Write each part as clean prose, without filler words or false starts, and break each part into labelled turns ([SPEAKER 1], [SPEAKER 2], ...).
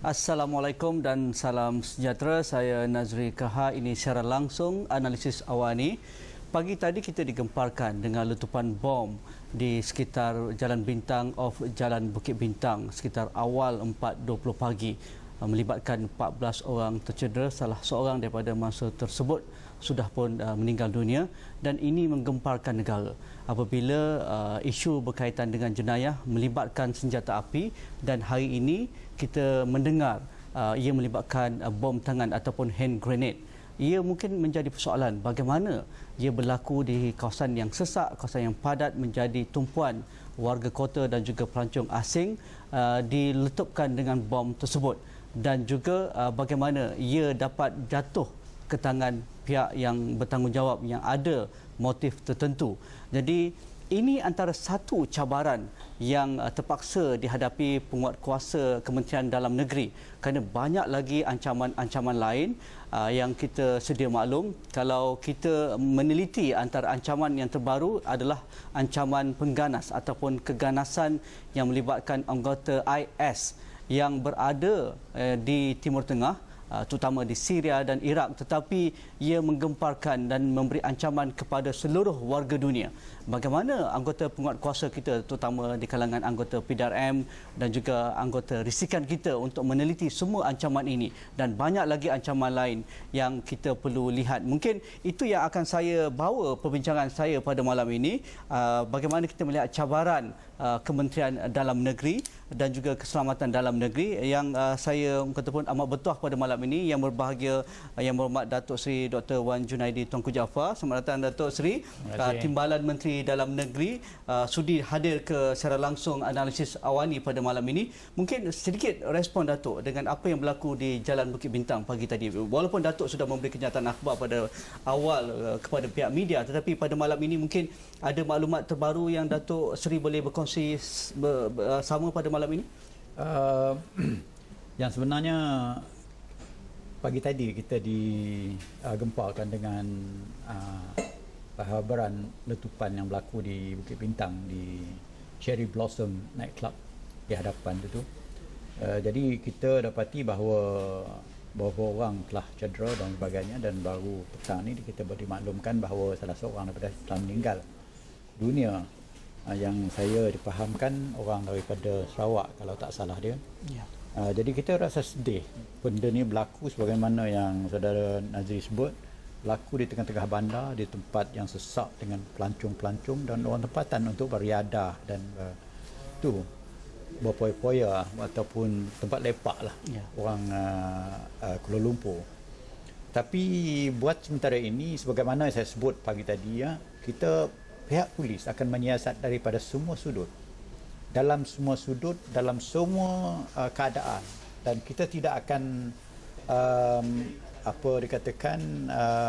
[SPEAKER 1] Assalamualaikum dan salam sejahtera. Saya Nazri Kaha. Ini secara langsung analisis awani. Pagi tadi kita digemparkan dengan letupan bom di sekitar Jalan Bintang of Jalan Bukit Bintang sekitar awal 4.20 pagi. Melibatkan 14 orang tercedera. Salah seorang daripada mangsa tersebut sudah pun meninggal dunia, dan ini menggemparkan negara apabila isu berkaitan dengan jenayah melibatkan senjata api, dan hari ini kita mendengar ia melibatkan bom tangan ataupun hand grenade. Ia mungkin menjadi persoalan bagaimana ia berlaku di kawasan yang sesak, kawasan yang padat, menjadi tumpuan warga kota dan juga pelancong asing diletupkan dengan bom tersebut, dan juga bagaimana ia dapat jatuh ke tangan pihak yang bertanggungjawab yang ada motif tertentu. Jadi ini antara satu cabaran yang terpaksa dihadapi penguatkuasa Kementerian Dalam Negeri, kerana banyak lagi ancaman-ancaman lain yang kita sedia maklum. Kalau kita meneliti, antara ancaman yang terbaru adalah ancaman pengganas ataupun keganasan yang melibatkan anggota IS yang berada di Timur Tengah, terutama di Syria dan Iraq, tetapi ia menggemparkan dan memberi ancaman kepada seluruh warga dunia. Bagaimana anggota penguatkuasa kita, terutama di kalangan anggota PDRM dan juga anggota risikan kita untuk meneliti semua ancaman ini, dan banyak lagi ancaman lain yang kita perlu lihat. Mungkin itu yang akan saya bawa perbincangan saya pada malam ini. Bagaimana kita melihat cabaran Kementerian Dalam Negeri dan juga keselamatan dalam negeri, yang saya kata pun amat bertuah pada malam ini. Yang berbahagia, yang berhormat Datuk Seri Dr. Wan Junaidi Tuanku Jaafar. Selamat datang Datuk Seri. Timbalan Menteri Dalam Negeri sudi hadir ke secara langsung analisis awani pada malam ini. Mungkin sedikit respon Datuk dengan apa yang berlaku di Jalan Bukit Bintang pagi tadi. Walaupun Datuk sudah memberi kenyataan akhbar pada awal kepada pihak media, tetapi pada malam ini mungkin ada maklumat terbaru yang Datuk Seri boleh berkongsi sama pada malam ini.
[SPEAKER 2] Yang sebenarnya pagi tadi kita digemparkan dengan penghabaran letupan yang berlaku di Bukit Bintang, di Cherry Blossom Night Club di hadapan itu. Jadi kita dapati bahawa beberapa orang telah cedera dan sebagainya, dan baru petang ini kita dimaklumkan bahawa salah seorang daripada telah meninggal dunia, yang saya dipahamkan orang daripada Sarawak kalau tak salah dia. Ya. Jadi kita rasa sedih benda ni berlaku sebagaimana yang saudara Nazri sebut, berlaku di tengah-tengah bandar, di tempat yang sesak dengan pelancong-pelancong dan orang tempatan untuk beriadah dan tu berpoya-poya ataupun tempat lepak lah, ya, orang Kuala Lumpur. Tapi buat sementara ini, sebagaimana saya sebut pagi tadi, ya, kita pihak polis akan menyiasat daripada semua sudut, dalam semua sudut, dalam semua keadaan, dan kita tidak akan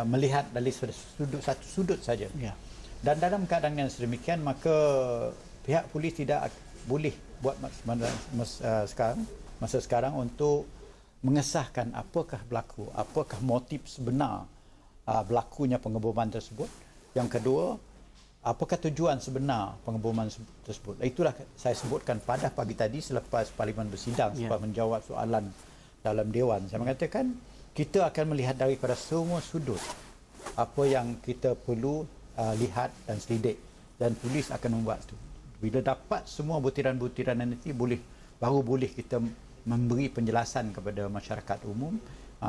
[SPEAKER 2] melihat dari satu sudut saja. Ya. Dan dalam keadaan yang sedemikian, maka pihak polis tidak boleh buat masa sekarang untuk mengesahkan apakah berlaku, apakah motif sebenar berlakunya pengeboman tersebut. Yang kedua, apakah tujuan sebenar pengeboman tersebut. Itulah saya sebutkan pada pagi tadi selepas Parlimen bersidang, selepas menjawab soalan dalam Dewan. Saya mengatakan kita akan melihat daripada semua sudut apa yang kita perlu lihat dan selidik, dan polis akan membuat itu. Bila dapat semua butiran-butiran nanti, baru boleh kita memberi penjelasan kepada masyarakat umum.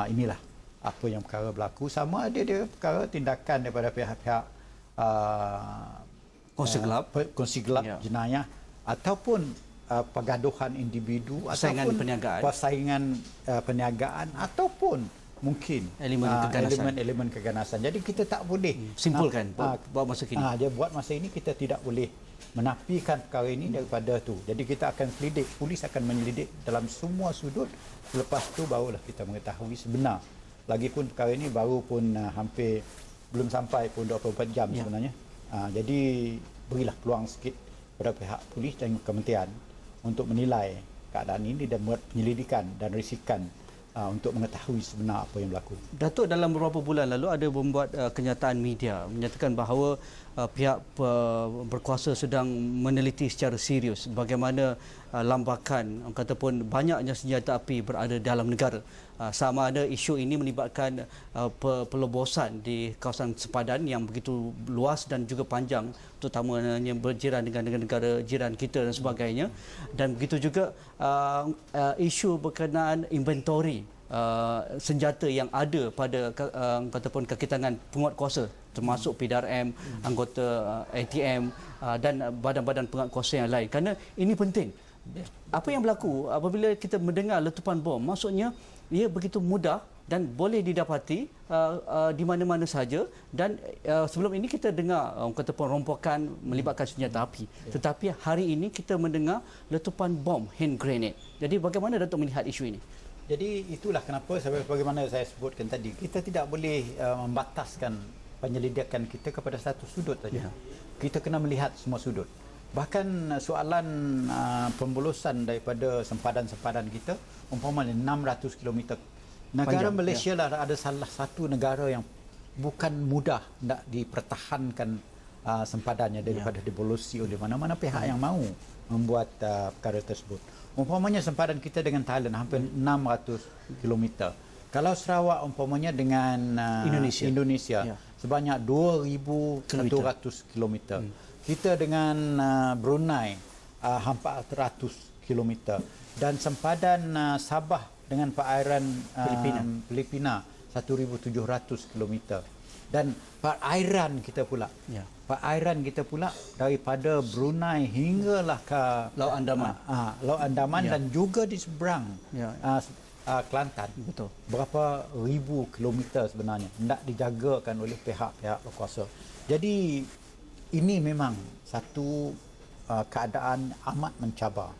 [SPEAKER 2] Inilah apa yang perkara berlaku. Sama ada dia perkara tindakan daripada pihak-pihak kongsi gelap, ya, jenayah, ataupun pergaduhan individu,
[SPEAKER 1] persaingan
[SPEAKER 2] ataupun
[SPEAKER 1] perniagaan,
[SPEAKER 2] perniagaan, ataupun mungkin elemen keganasan. Jadi kita tak boleh
[SPEAKER 1] simpulkan buat masa kini.
[SPEAKER 2] Dia buat masa ini kita tidak boleh menafikan perkara ini daripada tu. Jadi kita akan selidik, polis akan menyelidik dalam semua sudut. Selepas tu barulah kita mengetahui sebenar. Lagipun perkara ini baru pun hampir belum sampai pun 24 jam, ya, sebenarnya. Jadi berilah peluang sikit kepada pihak polis dan kementerian untuk menilai keadaan ini dan buat penyelidikan dan risikan untuk mengetahui sebenar apa yang berlaku.
[SPEAKER 1] Datuk dalam beberapa bulan lalu ada membuat kenyataan media menyatakan bahawa pihak berkuasa sedang meneliti secara serius bagaimana lambakan ataupun banyaknya senjata api berada dalam negara. Sama ada isu ini melibatkan pelobosan di kawasan sempadan yang begitu luas dan juga panjang, terutamanya berjiran dengan negara jiran kita dan sebagainya. Dan begitu juga isu berkenaan inventory senjata yang ada pada kataupun kaki tangan penguatkuasa, termasuk PDRM, anggota ATM dan badan-badan penguatkuasa yang lain. Kerana ini penting. Apa yang berlaku apabila kita mendengar letupan bom, maksudnya ia begitu mudah dan boleh didapati di mana-mana saja. Dan sebelum ini kita dengar kataupun rompokan melibatkan senjata api. Tetapi hari ini kita mendengar letupan bom, hand grenade. Jadi bagaimana Datuk melihat isu ini?
[SPEAKER 2] Jadi itulah kenapa bagaimana saya sebutkan tadi, kita tidak boleh membataskan penyelidikan kita kepada satu sudut saja. Kita kena melihat semua sudut. Bahkan soalan pembolosan daripada sempadan-sempadan kita umpamanya 600 km. Negara
[SPEAKER 1] Panjang,
[SPEAKER 2] Malaysia lah ada salah satu negara yang bukan mudah nak dipertahankan sempadannya daripada dibolosi oleh mana-mana pihak yang mahu membuat perkara tersebut. Umpamanya sempadan kita dengan Thailand hampir 600 km. Kalau Sarawak umpamanya dengan Indonesia sebanyak 2,100 km. Kita dengan Brunei hampir 100 km. Dan sempadan Sabah dengan perairan Filipina 1,700 km. Dan perairan kita pula. Perairan kita pula daripada Brunei hinggalah ke
[SPEAKER 1] Laut Andaman.
[SPEAKER 2] Laut Andaman dan juga di seberang Kelantan.
[SPEAKER 1] Betul.
[SPEAKER 2] Berapa ribu kilometer sebenarnya hendak dijagakan oleh pihak-pihak berkuasa. Jadi ini memang satu keadaan amat mencabar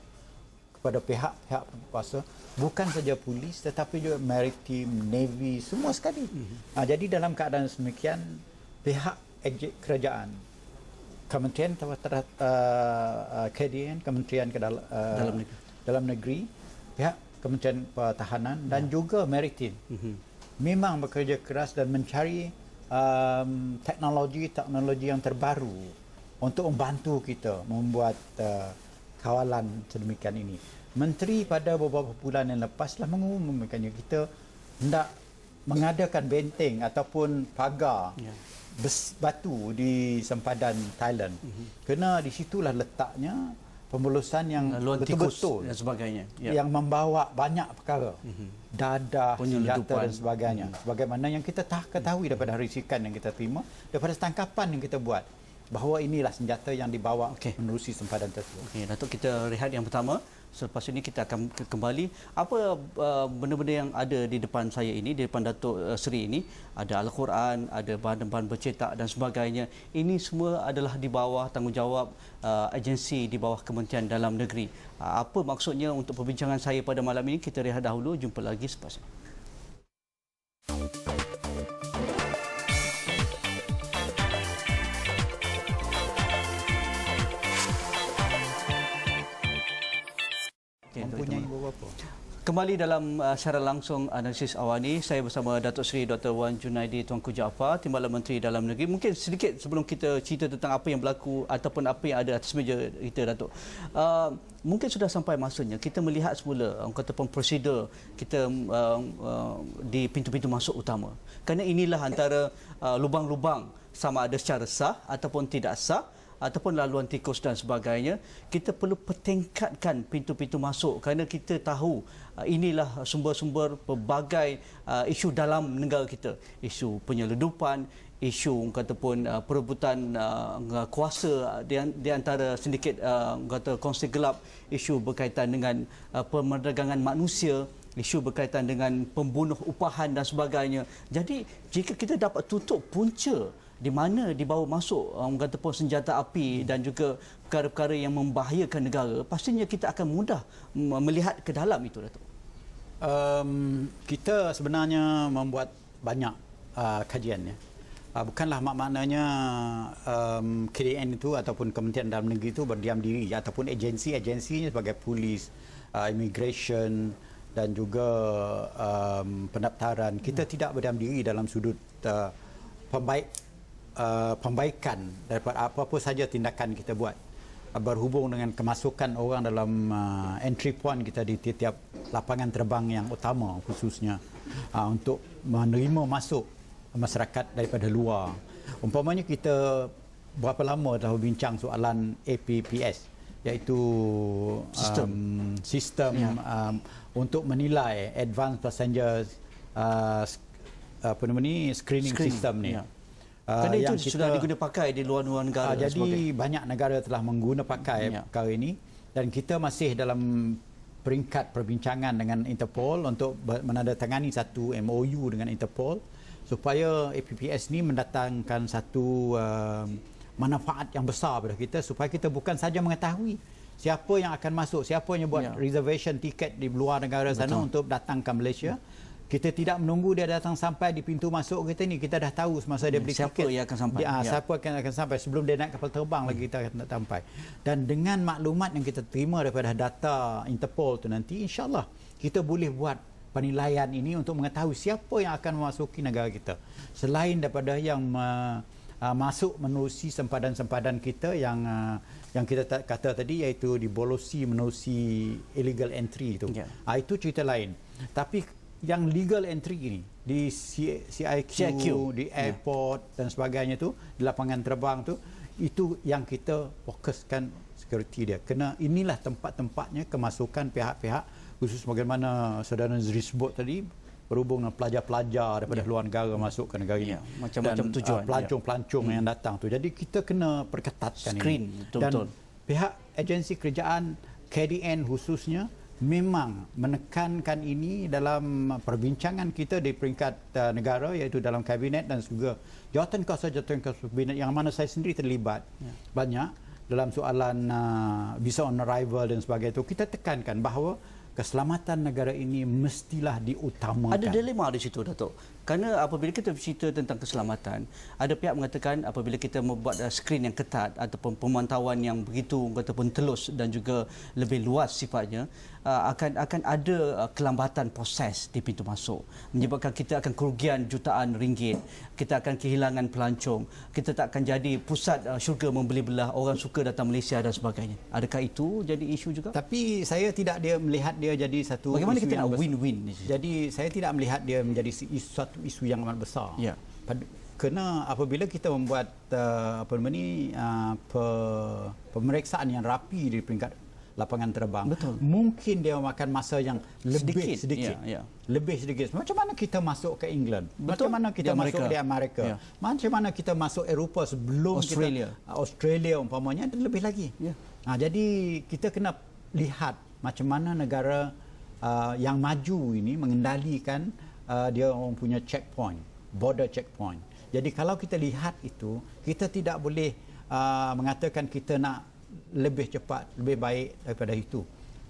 [SPEAKER 2] kepada pihak-pihak berkuasa, bukan saja polis tetapi juga maritim, navy, semua sekali. Jadi dalam keadaan semikian, pihak kerajaan, Kementerian KDN, Kementerian Dalam Negeri, pihak Kementerian Pertahanan dan juga maritim memang bekerja keras dan mencari teknologi yang terbaru untuk membantu kita membuat kawalan sedemikian ini. Menteri pada beberapa bulan yang lepas telah mengumumkannya kita hendak mengadakan benteng ataupun pagar batu di sempadan Thailand. Kerana di situlah letaknya pembolosan yang betul-betul
[SPEAKER 1] dan sebagainya.
[SPEAKER 2] Yang membawa banyak perkara. Dadah, senjata dan sebagainya. Sebagaimana yang kita ketahui daripada risikan yang kita terima, daripada tangkapan yang kita buat, bahawa inilah senjata yang dibawa menerusi sempadan tersebut.
[SPEAKER 1] Okey, Datuk, kita rehat yang pertama. Selepas ini kita akan kembali. Apa benda-benda yang ada di depan saya ini, di depan Datuk Seri ini, ada Al-Quran, ada bahan-bahan bercetak dan sebagainya. Ini semua adalah di bawah tanggungjawab agensi di bawah Kementerian Dalam Negeri. Apa maksudnya untuk perbincangan saya pada malam ini? Kita rehat dahulu, jumpa lagi selepas ini. Kembali dalam secara langsung analisis awani, saya bersama Datuk Seri Dr. Wan Junaidi Tuanku Jaafar, Timbalan Menteri Dalam Negeri. Mungkin sedikit sebelum kita cerita tentang apa yang berlaku ataupun apa yang ada atas meja kita, Datuk. Mungkin sudah sampai masanya kita melihat semula katakan prosedur kita di pintu-pintu masuk utama. Kerana inilah antara lubang-lubang sama ada secara sah ataupun tidak sah, ataupun laluan tikus dan sebagainya. Kita perlu pertingkatkan pintu-pintu masuk kerana kita tahu inilah sumber-sumber pelbagai isu dalam negara kita. Isu penyelundupan, isu kataupun perebutan kuasa di antara sindiket kata kongsi gelap, isu berkaitan dengan pemerdagangan manusia, isu berkaitan dengan pembunuh upahan dan sebagainya. Jadi jika kita dapat tutup punca di mana dibawa masuk katakan senjata api dan juga perkara-perkara yang membahayakan negara, pastinya kita akan mudah melihat ke dalam itu, Datuk.
[SPEAKER 2] Kita sebenarnya membuat banyak kajian ya. Bukanlah maknanya KDN itu ataupun Kementerian Dalam Negeri itu berdiam diri ataupun agensi-agensinya sebagai polis, immigration dan juga pendaftaran. Kita tidak berdiam diri dalam sudut pembaikan daripada apa-apa saja tindakan kita buat. berhubung dengan kemasukan orang dalam entry point kita di tiap lapangan terbang yang utama, khususnya untuk menerima masuk masyarakat daripada luar. Umpamanya kita berapa lama dah berbincang soalan APPS, iaitu sistem untuk menilai advanced passenger screening system ni.
[SPEAKER 1] Kerana itu sudah diguna pakai di luar-luar negara.
[SPEAKER 2] Jadi banyak negara telah mengguna pakai perkara ini, dan kita masih dalam peringkat perbincangan dengan Interpol untuk menandatangani satu MOU dengan Interpol supaya APPS ni mendatangkan satu manfaat yang besar pada kita, supaya kita bukan saja mengetahui siapa yang akan masuk, siapa yang buat reservation tiket di luar negara sana untuk datang ke Malaysia. Kita tidak menunggu dia datang sampai di pintu masuk kita ni, kita dah tahu semasa dia beli
[SPEAKER 1] siapa
[SPEAKER 2] tiket
[SPEAKER 1] yang akan sampai.
[SPEAKER 2] Siapa akan sampai sebelum dia naik kapal terbang lagi kita akan sampai. Dan dengan maklumat yang kita terima daripada data Interpol tu nanti, insya-Allah kita boleh buat penilaian ini untuk mengetahui siapa yang akan memasuki negara kita. Selain daripada yang masuk menerusi sempadan-sempadan kita yang kita kata tadi, iaitu menerusi illegal entry itu. Itu cerita lain. Tapi yang legal entry ini di CIQ, di airport dan sebagainya tu, di lapangan terbang tu, itu yang kita fokuskan security dia. Kena inilah tempat-tempatnya kemasukan pihak-pihak, khusus bagaimana saudara Nazri sebut tadi, berhubung dengan pelajar-pelajar daripada luar negara masuk ke negara ini.
[SPEAKER 1] Macam-macam tujuan.
[SPEAKER 2] Pelancong-pelancong yang datang tu. Jadi kita kena perketatkan
[SPEAKER 1] screen,
[SPEAKER 2] ini.
[SPEAKER 1] Betul-betul.
[SPEAKER 2] Dan pihak agensi kerajaan KDN khususnya memang menekankan ini dalam perbincangan kita di peringkat negara, iaitu dalam kabinet dan juga jawatan kuasa kabinet, yang mana saya sendiri terlibat banyak dalam soalan visa on arrival dan sebagainya itu. Kita tekankan bahawa keselamatan negara ini mestilah diutamakan.
[SPEAKER 1] Ada dilema di situ, Datuk. Kerana apabila kita bercerita tentang keselamatan, ada pihak mengatakan apabila kita membuat skrin yang ketat ataupun pemantauan yang begitu ataupun telus dan juga lebih luas sifatnya, akan ada kelambatan proses di pintu masuk, menyebabkan kita akan kerugian jutaan ringgit, kita akan kehilangan pelancong, kita tak akan jadi pusat syurga membeli belah, orang suka datang Malaysia dan sebagainya. Adakah itu jadi isu juga?
[SPEAKER 2] Tapi saya tidak melihat dia jadi satu
[SPEAKER 1] bagaimana
[SPEAKER 2] isu
[SPEAKER 1] kita
[SPEAKER 2] yang
[SPEAKER 1] nak win-win?
[SPEAKER 2] Jadi saya tidak melihat dia menjadi satu isu yang amat besar. Kerana apabila kita membuat pemeriksaan yang rapi di peringkat lapangan terbang, mungkin dia memakan masa yang lebih sedikit. Lebih sedikit. Macam mana kita masuk ke England? Macam mana kita masuk di Amerika? Macam mana kita masuk Eropah sebelum Australia umpamanya, lebih lagi. Jadi kita kena lihat macam mana negara yang maju ini mengendalikan dia orang punya checkpoint, border checkpoint. Jadi kalau kita lihat itu, kita tidak boleh mengatakan kita nak lebih cepat, lebih baik daripada itu.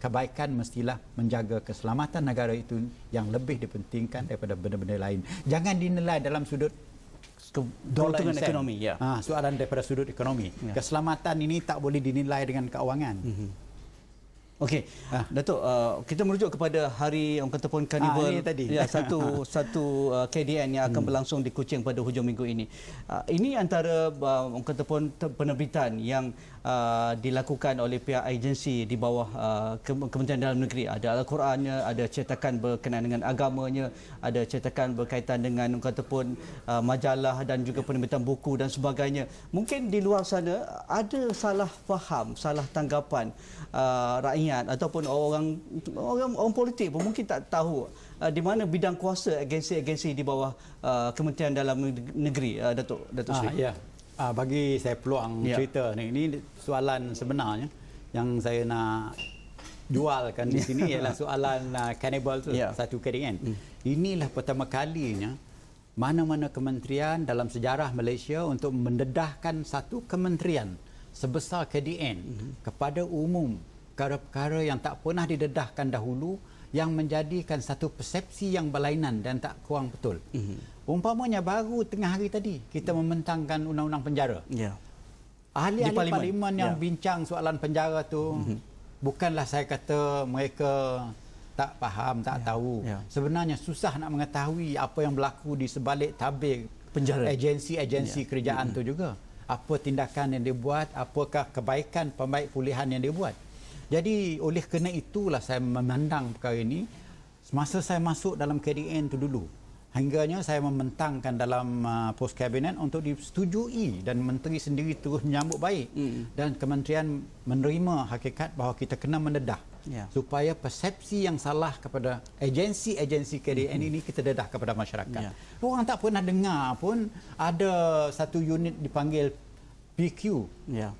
[SPEAKER 2] Kebaikan mestilah menjaga keselamatan negara itu yang lebih dipentingkan daripada benda-benda lain. Jangan dinilai dalam sudut
[SPEAKER 1] keuntungan ekonomi.
[SPEAKER 2] Soalan daripada sudut ekonomi. Keselamatan ini tak boleh dinilai dengan keuangan.
[SPEAKER 1] Okey, Datuk, kita merujuk kepada hari orang kata pun karnival satu KDN yang akan berlangsung di Kuching pada hujung minggu ini. Ini antara orang kata pun penerbitan yang dilakukan oleh pihak agensi di bawah Kementerian Dalam Negeri. Ada Al-Qurannya, ada cetakan berkenaan dengan agamanya, ada cetakan berkaitan dengan orang kata pun majalah dan juga penerbitan buku dan sebagainya. Mungkin di luar sana ada salah faham, salah tanggapan rakyat ataupun orang politik pun mungkin tak tahu di mana bidang kuasa agensi-agensi di bawah Kementerian Dalam Negeri, Datuk Sri.
[SPEAKER 2] Bagi saya peluang cerita ni, ini soalan sebenarnya yang saya nak jualkan di sini ialah soalan cannibal tu, satu KDN. Inilah pertama kalinya mana-mana kementerian dalam sejarah Malaysia untuk mendedahkan satu kementerian sebesar KDN kepada umum perkara-perkara yang tak pernah didedahkan dahulu, yang menjadikan satu persepsi yang berlainan dan tak kurang betul. Umpamanya baru tengah hari tadi kita membentangkan undang-undang penjara. Ahli-ahli parlimen yang bincang soalan penjara tu, bukanlah saya kata mereka tak faham, tak tahu. Sebenarnya susah nak mengetahui apa yang berlaku di sebalik tabir penjara, agensi-agensi kerajaan tu juga. apa tindakan yang dia buat, apakah kebaikan pembaik pulihan yang dia buat. Jadi oleh kerana itulah saya memandang perkara ini semasa saya masuk dalam KDN itu dulu. Hingganya saya membentangkan dalam pos kabinet untuk disetujui dan menteri sendiri terus menyambut baik dan kementerian menerima hakikat bahawa kita kena mendedah supaya persepsi yang salah kepada agensi-agensi KDN ini kita dedah kepada masyarakat. Orang tak pernah dengar pun ada satu unit dipanggil PQ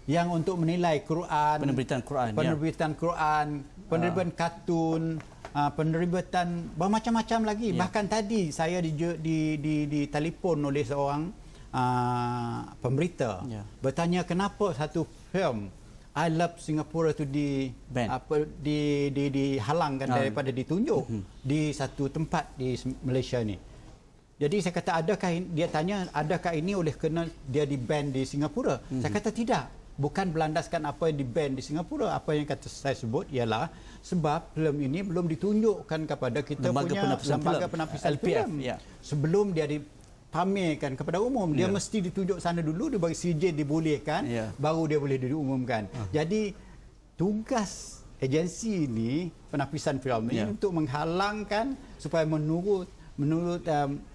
[SPEAKER 2] yang untuk menilai Quran,
[SPEAKER 1] penerbitan Quran,
[SPEAKER 2] penerbitan kartun, penerbitan bermacam-macam lagi. Bahkan tadi saya di telefon oleh seorang pemberita bertanya kenapa satu film I Love Singapore itu dihalangkan daripada ditunjuk di satu tempat di Malaysia ni. Jadi saya kata dia tanya adakah ini oleh kerana dia di-ban di Singapura? Saya kata tidak. Bukan berlandaskan apa yang di-ban di Singapura. Apa yang kata saya sebut ialah sebab filem ini belum ditunjukkan kepada kita punya lembaga penapisan filem. Sebelum dia dipamerkan kepada umum, dia mesti ditunjuk sana dulu, dia bagi CJ dibolehkan, baru dia boleh diumumkan. Jadi tugas agensi ini, penapisan filem ini untuk menghalangkan supaya menurut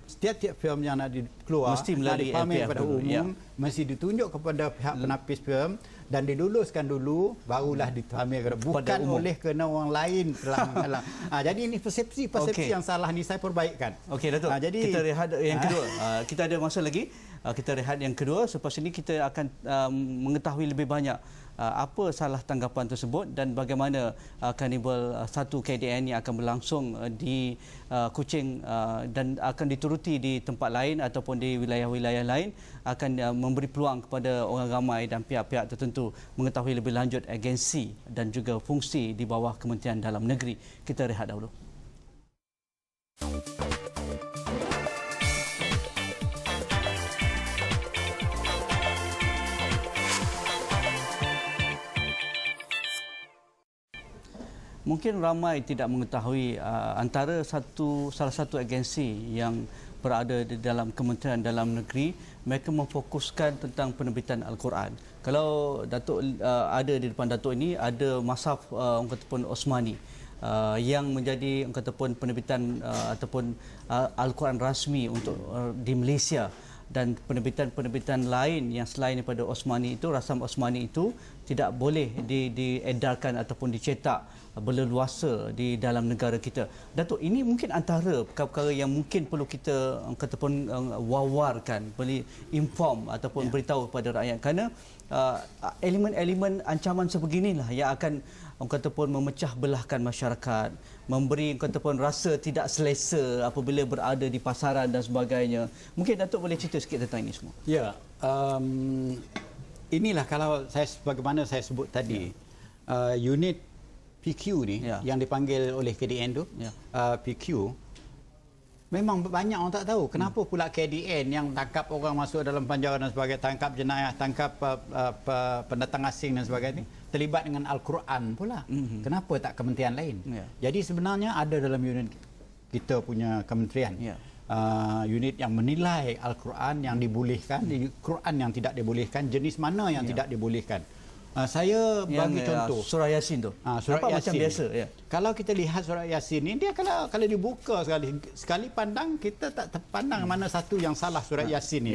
[SPEAKER 2] setiap filem yang nak keluar
[SPEAKER 1] mesti melalui
[SPEAKER 2] dipamer kepada umum, mesti ditunjuk kepada pihak penapis filem dan diluluskan dulu, barulah dipamer kepada bukan oleh kerana orang lain telah menghalang. Jadi ini persepsi yang salah ni saya perbaikkan.
[SPEAKER 1] Okey Datuk.
[SPEAKER 2] Jadi
[SPEAKER 1] kita rehat yang kedua. Kita ada masa lagi. Kita rehat yang kedua. Selepas ini kita akan mengetahui lebih banyak apa salah tanggapan tersebut dan bagaimana karnival 1 KDN yang akan berlangsung di Kuching dan akan dituruti di tempat lain ataupun di wilayah-wilayah lain akan memberi peluang kepada orang ramai dan pihak-pihak tertentu mengetahui lebih lanjut agensi dan juga fungsi di bawah Kementerian Dalam Negeri. Kita rehat dahulu. Mungkin ramai tidak mengetahui antara salah satu agensi yang berada di dalam Kementerian Dalam Negeri, mereka memfokuskan tentang penerbitan Al-Quran. Kalau Datuk ada di depan Datuk ini, ada Mashaf orang kata pun Osmani yang menjadi orang kata pun penerbitan ataupun Al-Quran rasmi untuk di Malaysia. Dan penerbitan-penerbitan lain yang selain daripada Osmani itu, rasam Osmani itu tidak boleh diedarkan ataupun dicetak berleluasa di dalam negara kita. Datuk, ini mungkin antara perkara-perkara yang mungkin perlu kita katakan wawarkan, boleh inform ataupun beritahu kepada rakyat kerana elemen-elemen ancaman sebeginilah yang akan orang kata pun memecah belahkan masyarakat, memberi orang kata pun rasa tidak selesa apabila berada di pasaran dan sebagainya. Mungkin Datuk boleh cerita sikit tentang ini semua.
[SPEAKER 2] Ya, inilah kalau saya sebagaimana saya sebut tadi, unit PQ ni yang dipanggil oleh KDN tu, PQ, memang banyak orang tak tahu kenapa pula KDN yang tangkap orang masuk dalam penjara dan sebagainya, tangkap jenayah, tangkap pendatang asing dan sebagainya, terlibat dengan Al-Quran pula. Kenapa tak kementerian lain? Jadi sebenarnya ada dalam unit kita punya kementerian unit yang menilai Al-Quran yang dibolehkan, Quran yang tidak dibolehkan, jenis mana yang tidak dibolehkan. Saya bagi contoh
[SPEAKER 1] surah Yasin tu.
[SPEAKER 2] Surah
[SPEAKER 1] nampak
[SPEAKER 2] Yasin.
[SPEAKER 1] Macam biasa
[SPEAKER 2] Kalau kita lihat surah Yasin ni, dia kalau dibuka sekali pandang kita tak terpandang mana satu yang salah surah Yasin ni.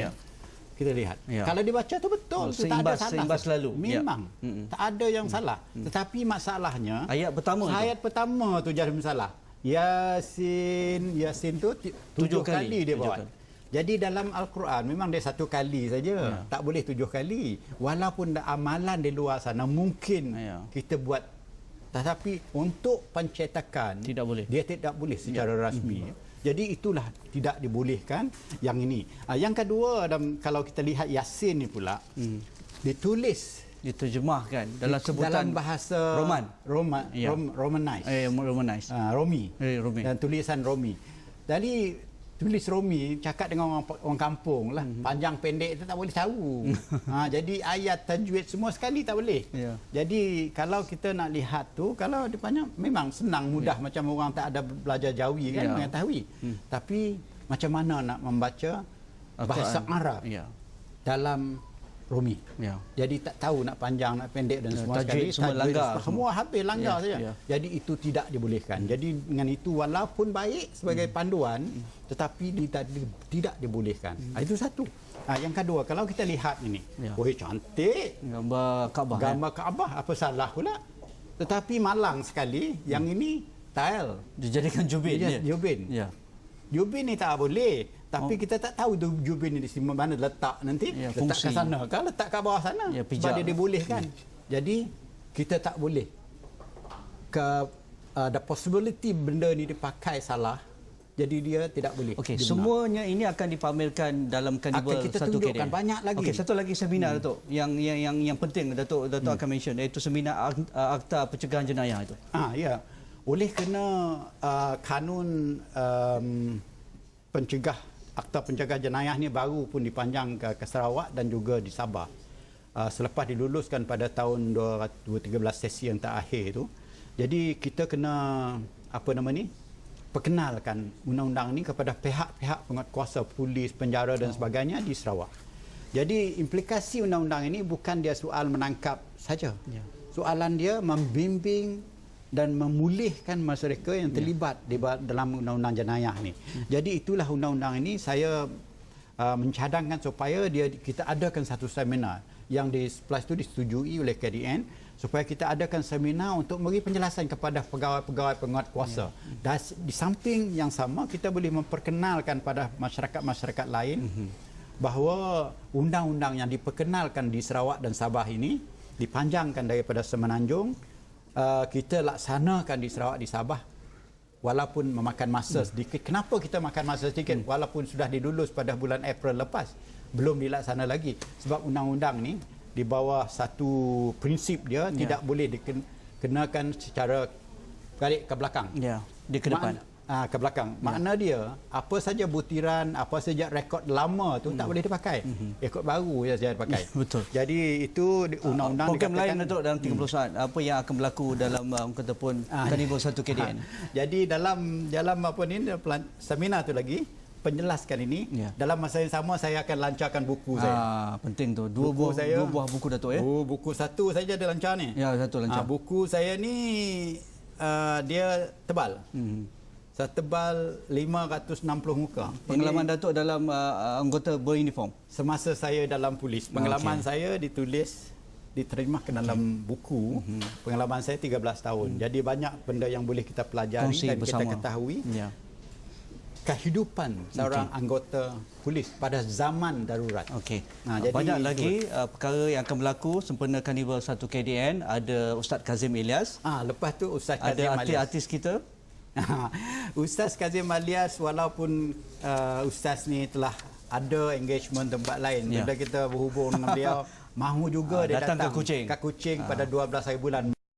[SPEAKER 2] Kita lihat. Kalau dibaca tu betul, tak ada salah.
[SPEAKER 1] Seimbas selalu.
[SPEAKER 2] Memang tak ada yang salah. Tetapi masalahnya
[SPEAKER 1] ayat pertama
[SPEAKER 2] tu jadi masalah. Yasin tu 7 kali dia bawa. Jadi dalam Al-Quran memang dia 1 kali saja, tak boleh 7 kali. Walaupun amalan di luar sana mungkin kita buat, tetapi untuk pencetakan
[SPEAKER 1] tidak boleh.
[SPEAKER 2] Dia tidak boleh secara rasmi. Jadi itulah tidak dibolehkan yang ini. Yang kedua, kalau kita lihat Yasin ni pula,
[SPEAKER 1] diterjemahkan dalam sebutan
[SPEAKER 2] dalam bahasa Romanized. Romi. Dan tulisan Romi. Jadi tulis Romi, cakap dengan orang kampung lah, panjang pendek itu tak boleh tahu. Jadi ayat tajwid semua sekali tak boleh. Jadi kalau kita nak lihat tu, kalau dia banyak memang senang mudah macam orang tak ada belajar Jawi kan mengetahui. Tapi macam mana nak membaca bahasa Arab dalam Romi.
[SPEAKER 1] Ya.
[SPEAKER 2] Jadi tak tahu nak panjang nak pendek dan semua
[SPEAKER 1] tajwid
[SPEAKER 2] sekali
[SPEAKER 1] semua langgar
[SPEAKER 2] semua habis langgar
[SPEAKER 1] Ya,
[SPEAKER 2] saja.
[SPEAKER 1] ya.
[SPEAKER 2] Jadi itu tidak dibolehkan. Jadi dengan itu walaupun baik sebagai panduan tetapi tidak dibolehkan. Itu satu. Yang kedua, kalau kita lihat ini,
[SPEAKER 1] Ya.
[SPEAKER 2] woi cantik
[SPEAKER 1] Gambar Kaabah.
[SPEAKER 2] gambar Kaabah, apa salah pula? Tetapi malang sekali yang ini tile.
[SPEAKER 1] Dijadikan jubin.
[SPEAKER 2] Dia jubin.
[SPEAKER 1] Ya.
[SPEAKER 2] Jubin ni tak boleh. Tapi kita tak tahu tu jubin ni di mana letak nanti.
[SPEAKER 1] Ya,
[SPEAKER 2] letak
[SPEAKER 1] fungsi.
[SPEAKER 2] ke sana ke letak ke bawah sana.
[SPEAKER 1] Ya, pijak.
[SPEAKER 2] Sebab dia dibolehkan. Jadi kita tak boleh ada possibility benda ni dipakai salah. Jadi dia tidak boleh.
[SPEAKER 1] Okey,
[SPEAKER 2] Dia
[SPEAKER 1] semuanya ini akan dipamerkan dalam Carnival
[SPEAKER 2] Akan kita
[SPEAKER 1] 1
[SPEAKER 2] tunjukkan
[SPEAKER 1] KDN.
[SPEAKER 2] banyak lagi.
[SPEAKER 1] Okey, satu lagi seminar Datuk yang penting Datuk akan mention, iaitu seminar Akta Pencegahan Jenayah itu.
[SPEAKER 2] Ya. Oleh kerana kanun Akta Pencegahan Jenayah ni baru pun dipanjang ke Sarawak dan juga di Sabah. Selepas diluluskan pada tahun 2013 sesi yang terakhir itu. Jadi kita kena perkenalkan undang-undang ni kepada pihak-pihak penguatkuasa, polis, penjara dan sebagainya di Sarawak. Jadi implikasi undang-undang ini bukan dia soal menangkap saja.
[SPEAKER 1] Ya.
[SPEAKER 2] Soalan dia membimbing dan memulihkan mereka yang terlibat di dalam undang-undang jenayah ni. Jadi itulah undang-undang ini saya mencadangkan supaya kita adakan satu seminar yang plus itu disetujui oleh KDN supaya kita adakan seminar untuk beri penjelasan kepada pegawai-pegawai penguatkuasa. Dan di samping yang sama kita boleh memperkenalkan pada masyarakat-masyarakat lain bahawa undang-undang yang diperkenalkan di Sarawak dan Sabah ini dipanjangkan daripada Semenanjung, kita laksanakan di Sarawak, di Sabah, walaupun memakan masa sedikit. Kenapa kita makan masa sedikit? Walaupun sudah dilulus pada bulan April lepas, belum dilaksana lagi. Sebab undang-undang ni di bawah satu prinsip dia tidak boleh dikenakan secara balik ke belakang.
[SPEAKER 1] Ya, di ke depan.
[SPEAKER 2] Ke belakang. Makna dia, apa saja butiran, apa saja rekod lama tu tak boleh dipakai. Rekod baru saja dipakai.
[SPEAKER 1] Betul.
[SPEAKER 2] Jadi itu undang-undang
[SPEAKER 1] program lain
[SPEAKER 2] dikatakan
[SPEAKER 1] Datuk dalam 30 saat, apa yang akan berlaku dalam kata pun Carnival 1 KDN.
[SPEAKER 2] Jadi dalam seminar tu lagi penjelaskan ini, dalam masa yang sama saya akan lancarkan buku saya.
[SPEAKER 1] Penting tu. Dua buah buku Datuk ya.
[SPEAKER 2] Buku satu saja ada lancar ni.
[SPEAKER 1] Ya, satu lancar.
[SPEAKER 2] Buku saya ni dia tebal. Setebal 560 muka.
[SPEAKER 1] Pengalaman Datuk dalam anggota beruniform.
[SPEAKER 2] Semasa saya dalam polis, pengalaman saya diterima ke dalam buku. Pengalaman saya 13 tahun. Jadi banyak benda yang boleh kita pelajari dan kita ketahui.
[SPEAKER 1] Ya.
[SPEAKER 2] Kehidupan seorang anggota polis pada zaman darurat.
[SPEAKER 1] Okey.
[SPEAKER 2] Jadi
[SPEAKER 1] banyak lagi perkara yang akan berlaku sempena Carnival 1 KDN. Ada Ustaz Kazim Ilyas.
[SPEAKER 2] Lepas tu Ustaz Kazim
[SPEAKER 1] Ada artis-artis kita.
[SPEAKER 2] Ustaz Kazim Ilyas, walaupun Ustaz ni telah ada engagement tempat lain, bila kita berhubung dengan beliau, mahu juga dia
[SPEAKER 1] datang ke Kuching
[SPEAKER 2] pada 12 hari bulan